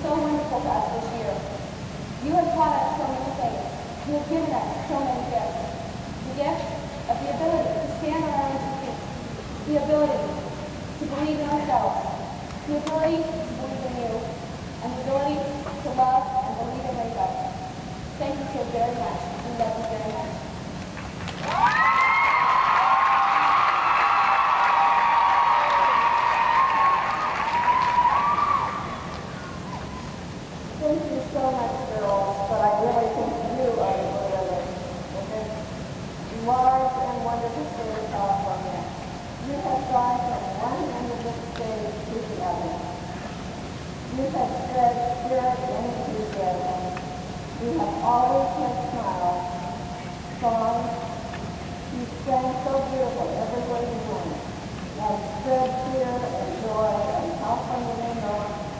so wonderful to us this year. You have taught us so many things. You have given us so many gifts. The gift of the ability to stand on our own two feet. The ability to believe in ourselves. The ability to believe in you. And the ability to love and believe in Rainbow. Thank you so very much. We love you very much. Thank you so much, girls, but I really think you are the winners in this large and wonderful state of California. You have gone from one end of the stage to the other. You have spread spirit and enthusiasm. You have always had smiles, songs. You sang so beautifully everywhere you went. You have spread cheer and joy and California Rainbow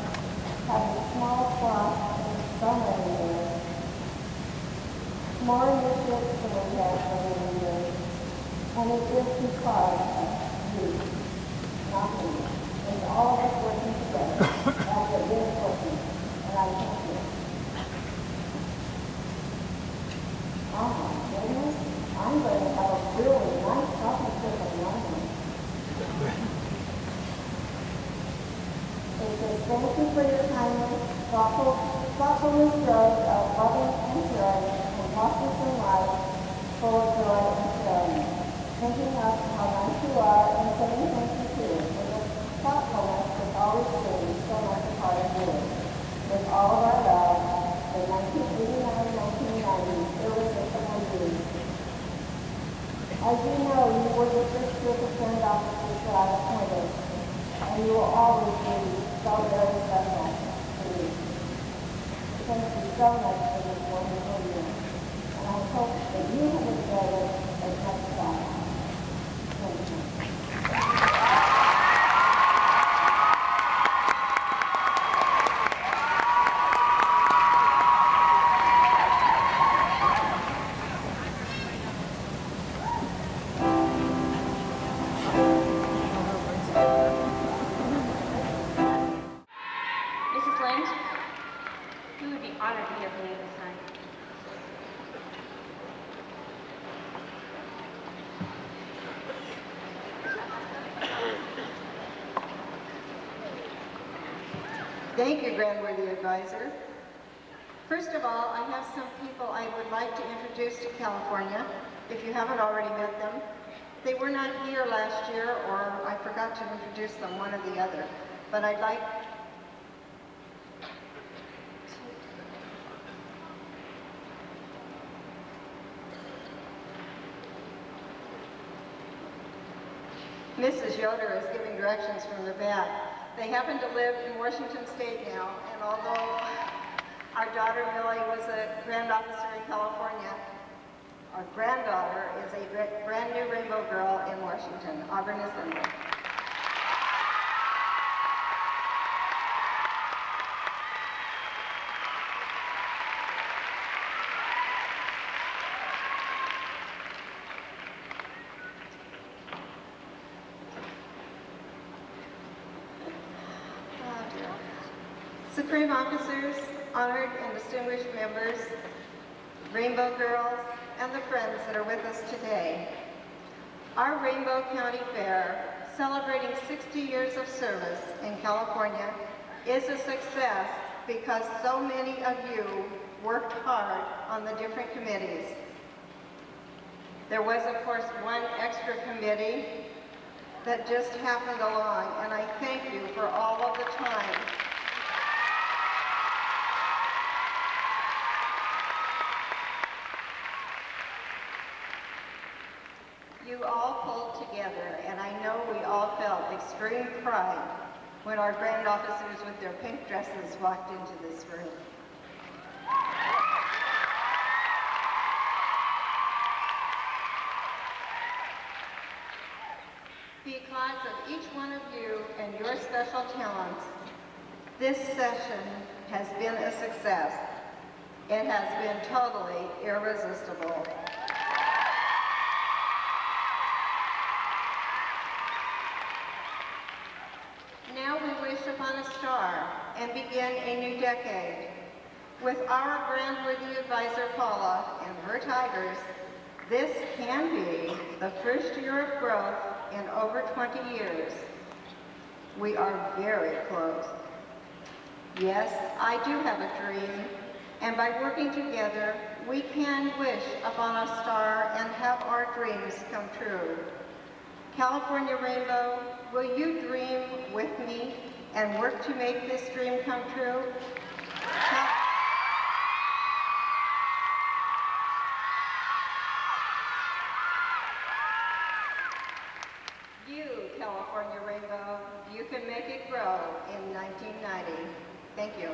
have a small spot in so many years. More new ships than we have for many years. And it is because of you, not me. It's all of us working together, and it is working. And I thank you. Oh my goodness, I'm going to have a really nice shopping trip in London. It says, thank you for your kindness, thoughtfulness growth of loving and caring, and losses in life, full of joy and sharing. Thinking of how nice you are and saying thank you too, for the thoughtfulness that always seems so much a part of you. With all of our love, the 1989-1990 irresistible you. As you know, you were the first group of friend officers that I appointed, and you will always be so very special to me. Thank you so much for this wonderful year, and I hope that you have enjoyed it as much as I have. Thank you. Mrs. Lind, we would be honored to hear from you this time. Thank you, Grandworthy Advisor. First of all, I have some people I would like to introduce to California, if you haven't already met them. They were not here last year, or I forgot to introduce them, one or the other. But I'd like Mrs. Yoder is giving directions from the back. They happen to live in Washington State now, and although our daughter Millie was a Grand Officer in California, our granddaughter is a brand new Rainbow Girl in Washington, Auburn Assembly. Supreme Officers, honored and distinguished members, Rainbow Girls, and the friends that are with us today. Our Rainbow County Fair, celebrating 60 years of service in California, is a success because so many of you worked hard on the different committees. There was, of course, one extra committee that just happened along, and I thank you for all of the time. You all pulled together, and I know we all felt extreme pride when our grand officers with their pink dresses walked into this room. Because of each one of you and your special talents, this session has been a success. It has been totally irresistible. Now we wish upon a star and begin a new decade. With our grant-worthy advisor, Paula, and her Tigers, this can be the first year of growth in over 20 years. We are very close. Yes, I do have a dream, and by working together, we can wish upon a star and have our dreams come true. California Rainbow, will you dream with me and work to make this dream come true? You, California Rainbow, you can make it grow in 1990. Thank you.